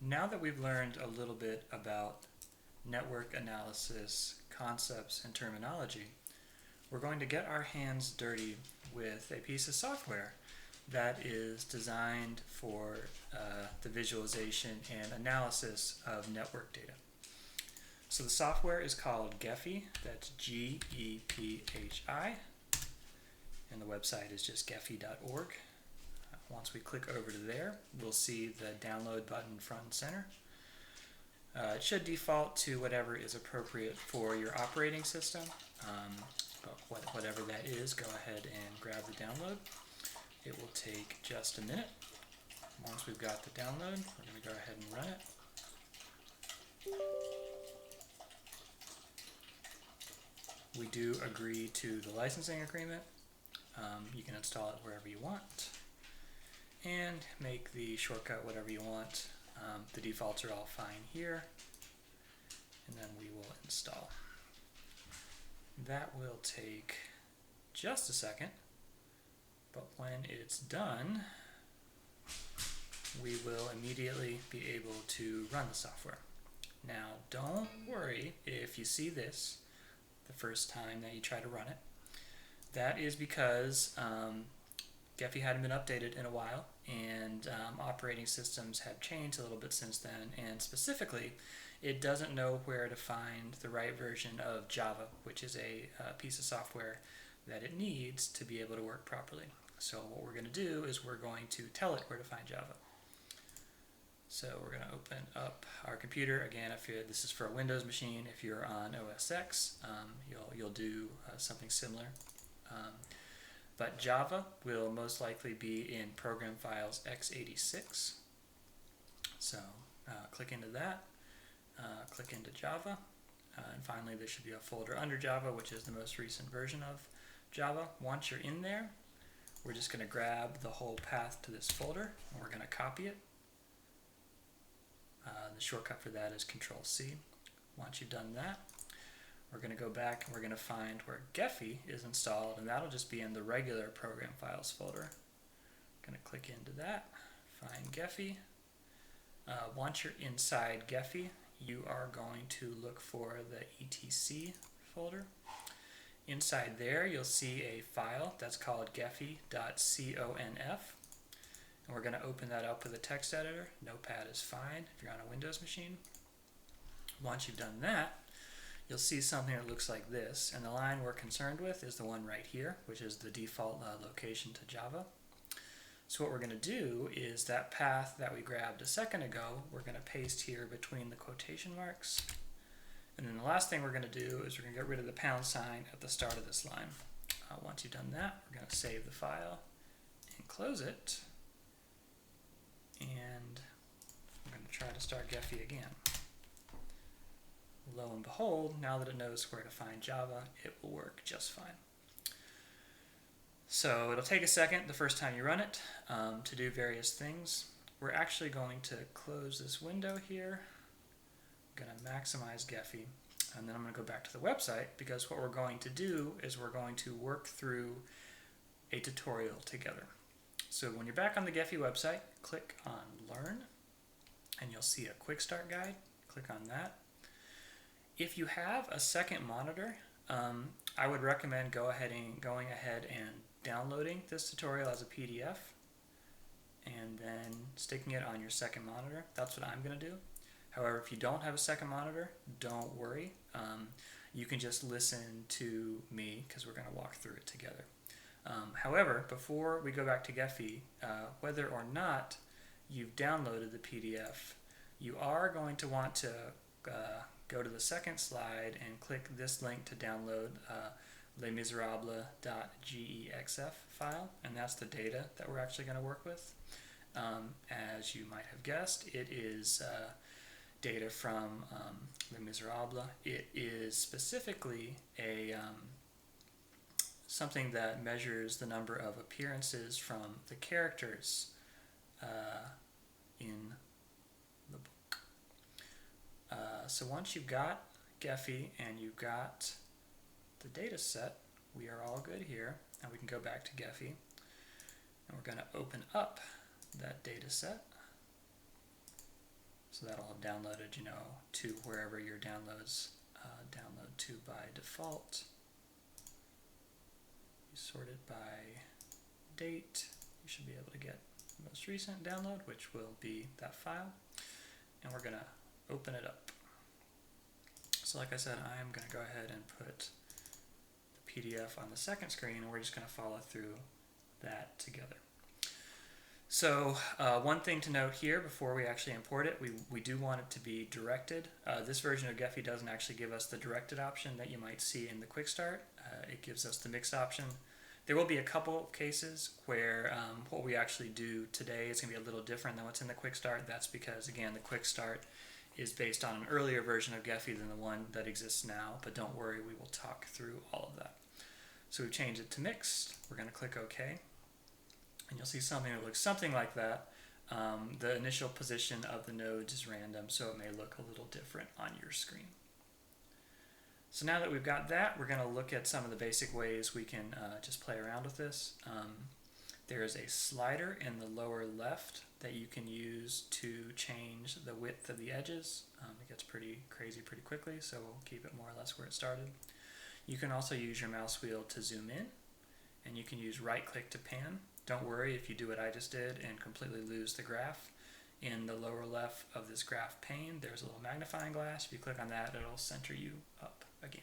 Now that we've learned a little bit about network analysis, concepts, and terminology, we're going to get our hands dirty with a piece of software that is designed for the visualization and analysis of network data. So the software is called Gephi, that's G-E-P-H-I, and the website is just gephi.org. Once we click over to there, we'll see the download button front and center. It should default to whatever is appropriate for your operating system, but whatever that is, go ahead and grab the download. It will take just a minute. Once we've got the download, we're going to go ahead and run it. We do agree to the licensing agreement. You can install it wherever you want and make the shortcut whatever you want. The defaults are all fine here, and then we will install. That will take just a second, but when it's done, we will immediately be able to run the software. Now, don't worry if you see this the first time that you try to run it. That is because Gephi hadn't been updated in a while, and operating systems have changed a little bit since then, and specifically, it doesn't know where to find the right version of Java, which is a piece of software that it needs to be able to work properly. So what we're going to do is we're going to tell it where to find Java. So we're going to open up our computer. Again, this is for a Windows machine. If you're on OS X, you'll do something similar. But Java will most likely be in Program Files x86. So click into that, click into Java, and finally there should be a folder under Java, which is the most recent version of Java. Once you're in there, we're just going to grab the whole path to this folder, and we're going to copy it. The shortcut for that is Control-C. Once you've done that, we're going to go back and we're going to find where Gephi is installed, and that'll just be in the regular Program Files folder. I'm going to click into that, find Gephi. Once you're inside Gephi, you are going to look for the etc folder. Inside there, you'll see a file that's called gephi.conf. And we're going to open that up with a text editor. Notepad is fine if you're on a Windows machine. Once you've done that, you'll see something that looks like this. And the line we're concerned with is the one right here, which is the default location to Java. So what we're going to do is that path that we grabbed a second ago, we're going to paste here between the quotation marks. And then the last thing we're going to do is we're going to get rid of the pound sign at the start of this line. Once you've done that, we're going to save the file and close it. And I'm going to try to start Gephi again. Lo and behold, now that it knows where to find Java, it will work just fine. So it'll take a second the first time you run it to do various things. We're actually going to close this window here. I'm going to maximize Gephi, and then I'm going to go back to the website, because what we're going to do is we're going to work through a tutorial together. So when you're back on the Gephi website, click on Learn, and you'll see a Quick Start guide. Click on that. If you have a second monitor, I would recommend going ahead and downloading this tutorial as a PDF and then sticking it on your second monitor. That's what I'm going to do. However, if you don't have a second monitor, don't worry. You can just listen to me, because we're going to walk through it together. However, before we go back to Gephi, whether or not you've downloaded the PDF, you are going to want to go to the second slide and click this link to download lesmiserables.gexf file, and that's the data that we're actually going to work with. As you might have guessed, it is data from Les Miserables. It is specifically something that measures the number of appearances from the characters in the book. So once you've got Gephi and you've got the data set, we are all good here. And we can go back to Gephi, and we're going to open up that data set. So that'll have downloaded, to wherever your downloads download to by default. You sort it by date. You should be able to get the most recent download, which will be that file. And we're going to open it up. So like I said, I'm going to go ahead and put the PDF on the second screen, and we're just going to follow through that together. So one thing to note here before we actually import it, we do want it to be directed. This version of Gephi doesn't actually give us the directed option that you might see in the Quick Start. It gives us the mixed option. There will be a couple of cases where what we actually do today is going to be a little different than what's in the Quick Start. That's because, again, the Quick Start is based on an earlier version of Gephi than the one that exists now, but don't worry, we will talk through all of that. So we've changed it to mixed. We're going to click OK, and you'll see something that looks something like that. The initial position of the nodes is random, so it may look a little different on your screen. So now that we've got that, we're going to look at some of the basic ways we can just play around with this. There is a slider in the lower left that you can use to change the width of the edges. It gets pretty crazy pretty quickly, so we'll keep it more or less where it started. You can also use your mouse wheel to zoom in, and you can use right click to pan. Don't worry if you do what I just did and completely lose the graph. In the lower left of this graph pane, there's a little magnifying glass. If you click on that, it'll center you up again.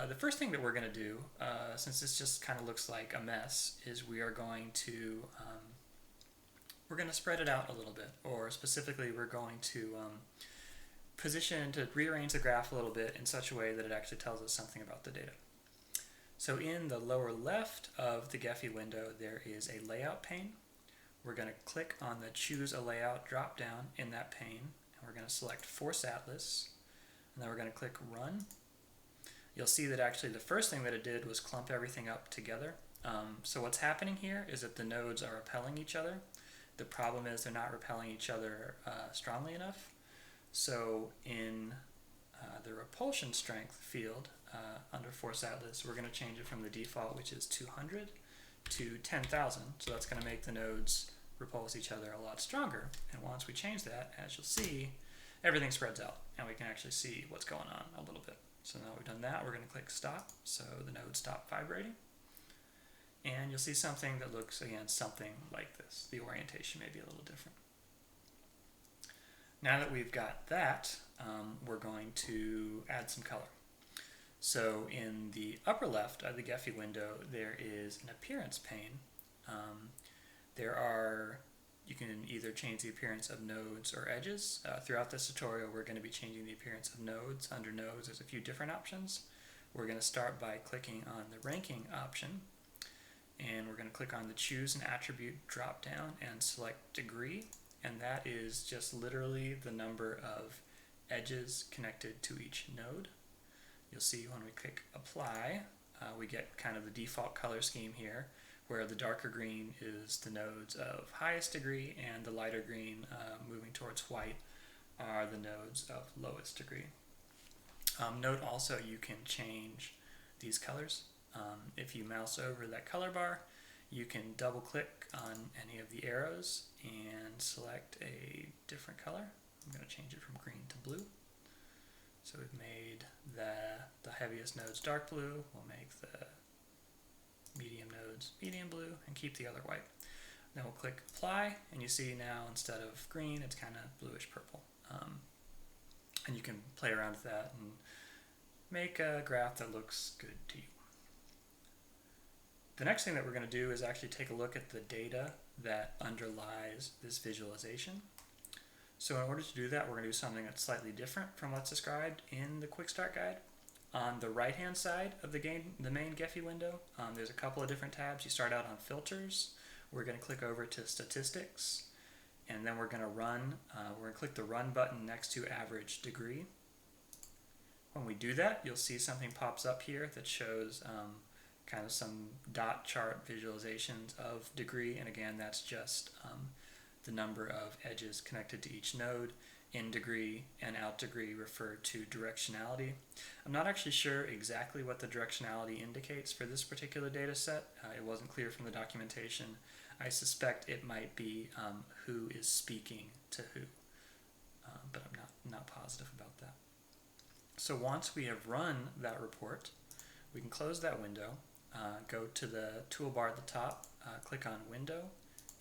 The first thing that we're going to do, since this just kind of looks like a mess, is we're going to spread it out a little bit, or specifically we're going to rearrange the graph a little bit in such a way that it actually tells us something about the data. So in the lower left of the Gephi window, there is a layout pane. We're going to click on the Choose a Layout drop down in that pane, and we're going to select Force Atlas, and then we're going to click Run. You'll see that actually the first thing that it did was clump everything up together. So what's happening here is that the nodes are repelling each other. The problem is they're not repelling each other strongly enough. So in the Repulsion Strength field under Force Atlas, we're going to change it from the default, which is 200, to 10,000. So that's going to make the nodes repulse each other a lot stronger. And once we change that, as you'll see, everything spreads out, and we can actually see what's going on a little bit. So now we've done that, we're going to click Stop, so the nodes stop vibrating. And you'll see something that looks, again, something like this. The orientation may be a little different. Now that we've got that, we're going to add some color. So in the upper left of the Gephi window, there is an appearance pane. You can either change the appearance of nodes or edges. Throughout this tutorial, we're going to be changing the appearance of nodes. Under nodes, there's a few different options. We're going to start by clicking on the ranking option, and we're going to click on the Choose an Attribute drop down and select Degree, and that is just literally the number of edges connected to each node. You'll see when we click Apply, we get kind of the default color scheme here, where the darker green is the nodes of highest degree, and the lighter green, moving towards white, are the nodes of lowest degree. Note also you can change these colors. If you mouse over that color bar, you can double click on any of the arrows and select a different color. I'm going to change it from green to blue. So we've made the heaviest nodes dark blue. We'll make the medium nodes medium blue and keep the other white. Then we'll click Apply, and you see now instead of green, it's kind of bluish purple. And you can play around with that and make a graph that looks good to you. The next thing that we're going to do is actually take a look at the data that underlies this visualization. So in order to do that, we're going to do something that's slightly different from what's described in the Quick Start guide. On the right-hand side of the main Gephi window, there's a couple of different tabs. You start out on Filters. We're going to click over to Statistics, and then we're going to run. We're going to click the Run button next to Average Degree. When we do that, you'll see something pops up here that shows kind of some dot chart visualizations of degree, and again, that's just the number of edges connected to each node. In degree and out degree refer to directionality. I'm not actually sure exactly what the directionality indicates for this particular data set. It wasn't clear from the documentation. I suspect it might be who is speaking to who, but I'm not positive about that. So once we have run that report, we can close that window, go to the toolbar at the top, click on Window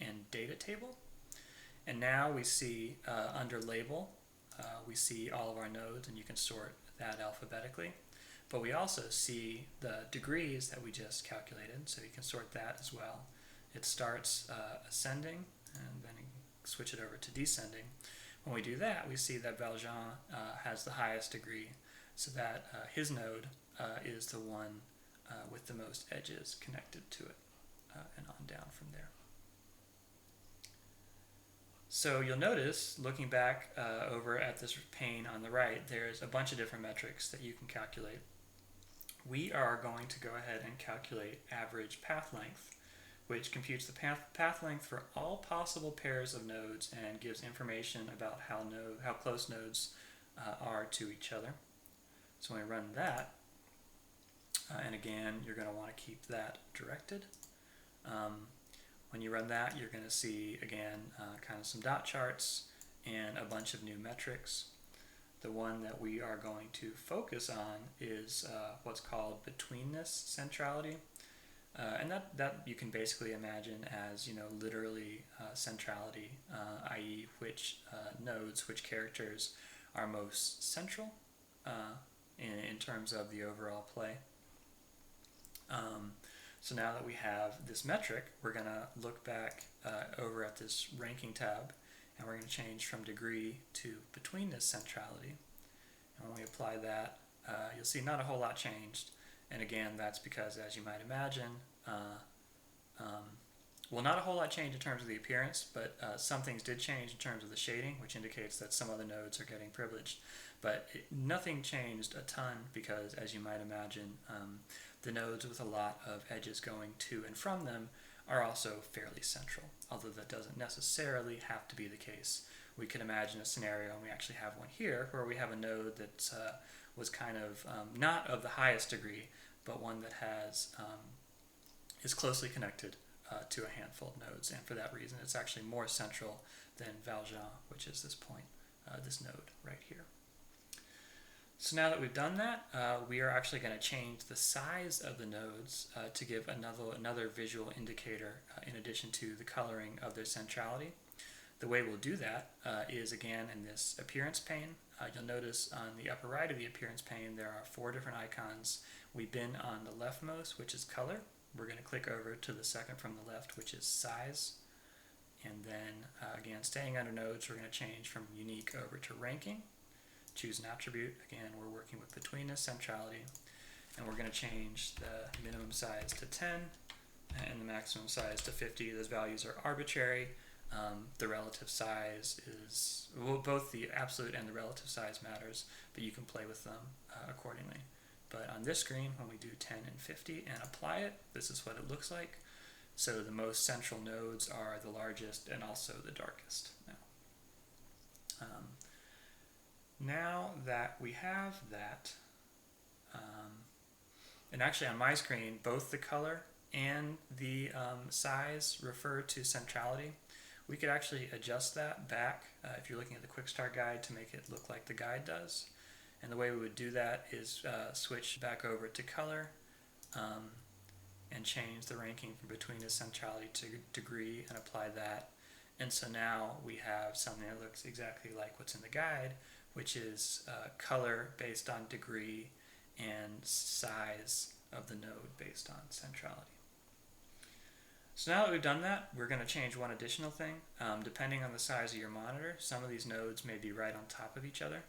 and Data Table, and now we see under Label, we see all of our nodes, and you can sort that alphabetically. But we also see the degrees that we just calculated, so you can sort that as well. It starts ascending, and then you switch it over to descending. When we do that, we see that Valjean has the highest degree, so that his node is the one with the most edges connected to it, and on down from there. So you'll notice, looking back over at this pane on the right, there's a bunch of different metrics that you can calculate. We are going to go ahead and calculate average path length, which computes the path length for all possible pairs of nodes and gives information about how close nodes are to each other. So when we run that, and again, you're going to want to keep that directed. When you run that, you're going to see, again, kind of some dot charts and a bunch of new metrics. The one that we are going to focus on is what's called Betweenness Centrality. And that you can basically imagine as, literally centrality, i.e. which nodes, which characters are most central in terms of the overall play. So now that we have this metric, we're going to look back over at this ranking tab, and we're going to change from degree to Betweenness Centrality. And when we apply that, you'll see not a whole lot changed. And again, that's because, as you might imagine, well, not a whole lot changed in terms of the appearance, but some things did change in terms of the shading, which indicates that some other nodes are getting privileged. But nothing changed a ton because, as you might imagine, the nodes with a lot of edges going to and from them are also fairly central, although that doesn't necessarily have to be the case. We could imagine a scenario, and we actually have one here, where we have a node that was kind of not of the highest degree, but one that is closely connected to a handful of nodes, and for that reason it's actually more central than Valjean, which is this point, this node right here. So now that we've done that, we are actually going to change the size of the nodes to give another visual indicator in addition to the coloring of their centrality. The way we'll do that is, again, in this appearance pane. You'll notice on the upper right of the appearance pane there are 4 different icons. We've been on the leftmost, which is color. We're going to click over to the second from the left, which is size. And then, again, staying under nodes, we're going to change from unique over to ranking. Choose an attribute. Again, we're working with Betweenness Centrality. And we're going to change the minimum size to 10 and the maximum size to 50. Those values are arbitrary. The relative size is, well, both the absolute and the relative size matters, but you can play with them accordingly. But on this screen, when we do 10 and 50 and apply it, this is what it looks like. So the most central nodes are the largest and also the darkest. Now that we have that, and actually on my screen, both the color and the size refer to centrality. We could actually adjust that back if you're looking at the Quick Start guide to make it look like the guide does. And the way we would do that is switch back over to color and change the ranking from Betweenness Centrality to degree and apply that. And so now we have something that looks exactly like what's in the guide, which is color based on degree and size of the node based on centrality. So now that we've done that, we're going to change one additional thing. Depending on the size of your monitor, some of these nodes may be right on top of each other.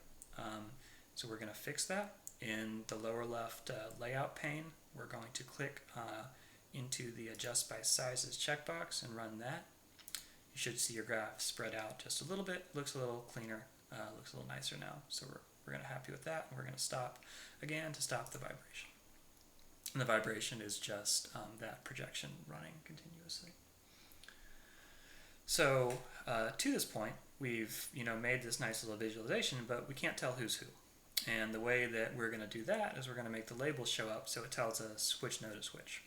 So we're going to fix that. In the lower left layout pane, we're going to click into the Adjust by Sizes checkbox and run that. You should see your graph spread out just a little bit. Looks a little cleaner, looks a little nicer now. So we're going to be happy with that. And we're going to stop again to stop the vibration. And the vibration is just that projection running continuously. So to this point, we've made this nice little visualization, but we can't tell who's who. And the way that we're going to do that is we're going to make the labels show up so it tells us which node is which.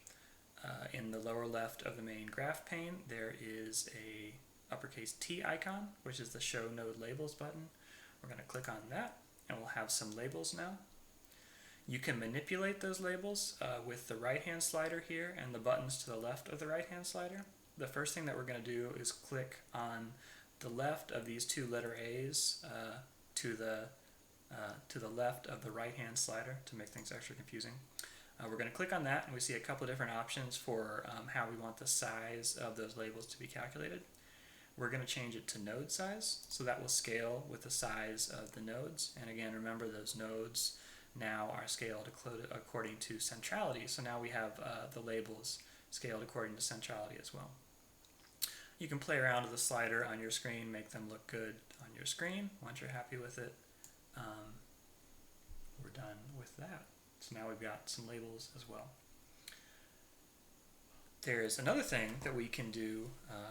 in the lower left of the main graph pane, there is a uppercase T icon, which is the Show Node Labels button. We're going to click on that, and we'll have some labels now. You can manipulate those labels with the right-hand slider here and the buttons to the left of the right-hand slider. The first thing that we're going to do is click on the left of these two letter A's to the left of the right-hand slider to make things extra confusing. We're going to click on that, and we see a couple of different options for how we want the size of those labels to be calculated. We're going to change it to node size, so that will scale with the size of the nodes. And again, remember those nodes now are scaled according to centrality, so now we have the labels scaled according to centrality as well. You can play around with the slider on your screen, make them look good on your screen. Once you're happy with it, we're done with that. So now we've got some labels as well. There's another thing that we can do,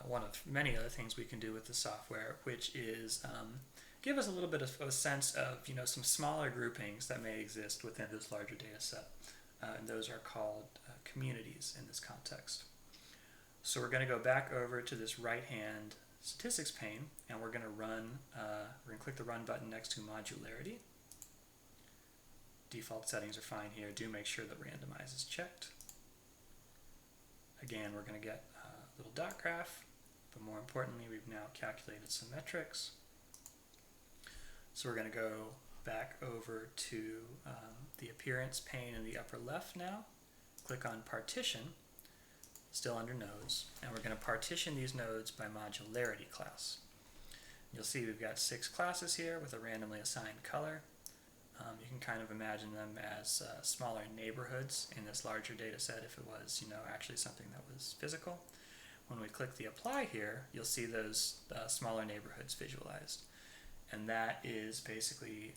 one of many other things we can do with the software, which is give us a little bit of a sense of some smaller groupings that may exist within this larger data set. And those are called communities in this context. So we're going to go back over to this right-hand statistics pane, and we're going to click the Run button next to Modularity. Default settings are fine here. Do make sure that Randomize is checked. Again, we're going to get a little dot graph, but more importantly, we've now calculated some metrics. So we're going to go back over to the Appearance pane in the upper left now. Click on Partition, still under Nodes, and we're going to partition these nodes by Modularity class. You'll see we've got 6 classes here with a randomly assigned color. You can kind of imagine them as smaller neighborhoods in this larger data set if it was actually something that was physical. When we click the Apply here, you'll see those smaller neighborhoods visualized. And that is basically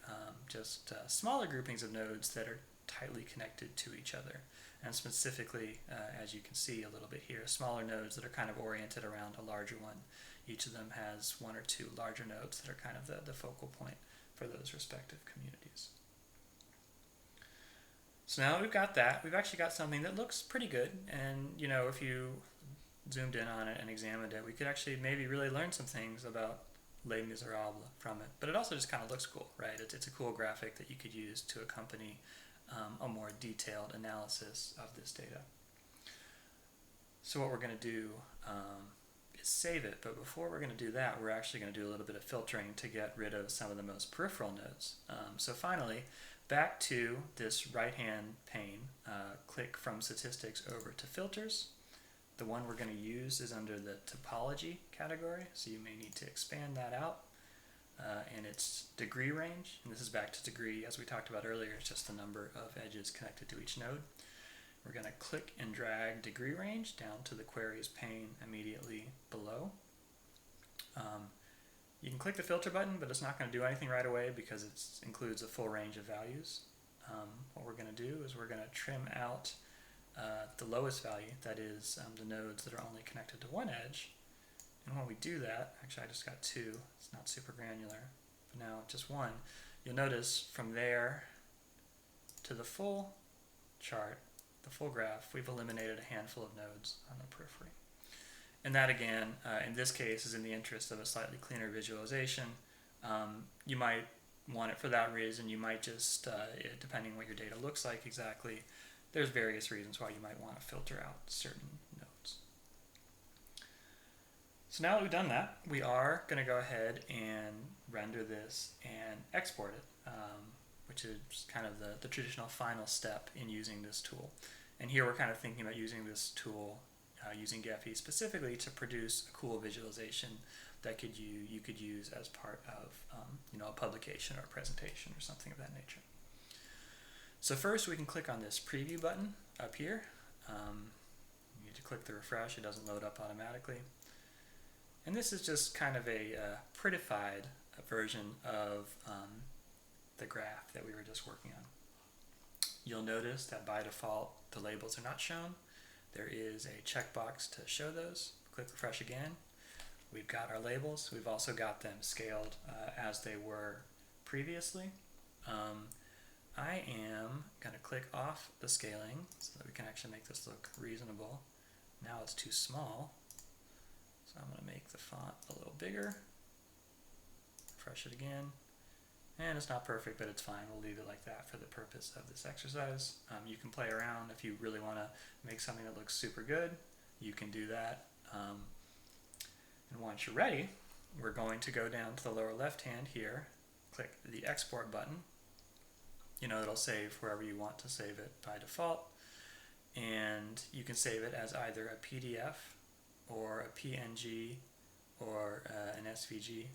just smaller groupings of nodes that are tightly connected to each other. And specifically, as you can see a little bit here, smaller nodes that are kind of oriented around a larger one. Each of them has 1 or 2 larger nodes that are kind of the focal point for those respective communities. So now that we've got that, we've actually got something that looks pretty good. And if you zoomed in on it and examined it, we could actually maybe really learn some things about Les Miserables from it. But it also just kind of looks cool, right? It's a cool graphic that you could use to accompany a more detailed analysis of this data. So what we're going to do is save it, but before we're going to do that, we're actually going to do a little bit of filtering to get rid of some of the most peripheral nodes. So finally, back to this right-hand pane, click from Statistics over to Filters. The one we're going to use is under the Topology category, so you may need to expand that out. And it's degree range, and this is back to degree, as we talked about earlier, it's just the number of edges connected to each node. We're going to click and drag degree range down to the Queries pane immediately below. You can click the filter button, but it's not going to do anything right away because it includes a full range of values. What we're going to do is we're going to trim out the lowest value, that is the nodes that are only connected to one edge. And when we do that, actually I just got 2, it's not super granular, but now just 1, you'll notice from there to the full chart, the full graph, we've eliminated a handful of nodes on the periphery. And that again, in this case, is in the interest of a slightly cleaner visualization. You might want it for that reason. You might just, depending on what your data looks like exactly, there's various reasons why you might want to filter out certain nodes. So now that we've done that, we are going to go ahead and render this and export it, which is kind of the traditional final step in using this tool. And here we're kind of thinking about using this tool, using Gephi specifically to produce a cool visualization that you could use as part of a publication or a presentation or something of that nature. So first we can click on this preview button up here. You need to click the refresh, it doesn't load up automatically. And this is just kind of a prettified version of the graph that we were just working on. You'll notice that by default the labels are not shown. There is a checkbox to show those. Click refresh again. We've got our labels. We've also got them scaled as they were previously. I am going to click off the scaling so that we can actually make this look reasonable. Now it's too small, so I'm going to make the font a little bigger. Refresh it again. And it's not perfect, but it's fine. We'll leave it like that for the purpose of this exercise. You can play around if you really want to make something that looks super good. You can do that. And once you're ready, we're going to go down to the lower left hand here, click the export button. It'll save wherever you want to save it by default. And you can save it as either a PDF or a PNG or an SVG.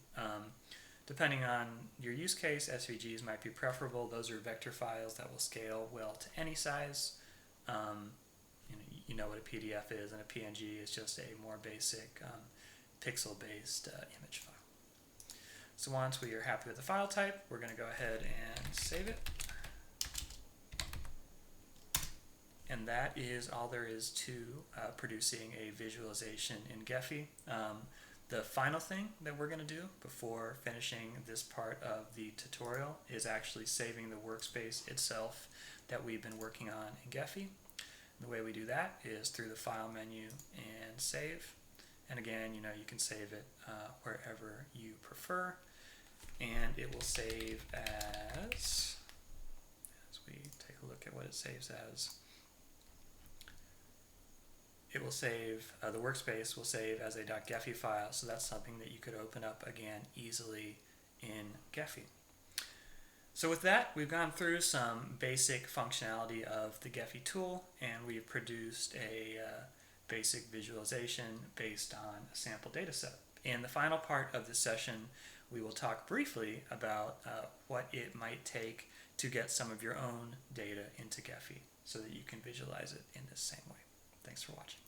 Depending on your use case, SVGs might be preferable. Those are vector files that will scale well to any size. You know what a PDF is, and a PNG is just a more basic pixel-based image file. So once we are happy with the file type, we're going to go ahead and save it. And that is all there is to producing a visualization in Gephi. The final thing that we're going to do before finishing this part of the tutorial is actually saving the workspace itself that we've been working on in Gephi. The way we do that is through the File menu and Save. And again, you can save it wherever you prefer. And it will save as we take a look at what it saves as, it will save, the workspace will save as a .gephi file, so that's something that you could open up again easily in Gephi. So with that, we've gone through some basic functionality of the Gephi tool, and we've produced a basic visualization based on a sample data set. In the final part of this session, we will talk briefly about what it might take to get some of your own data into Gephi so that you can visualize it in this same way. Thanks for watching.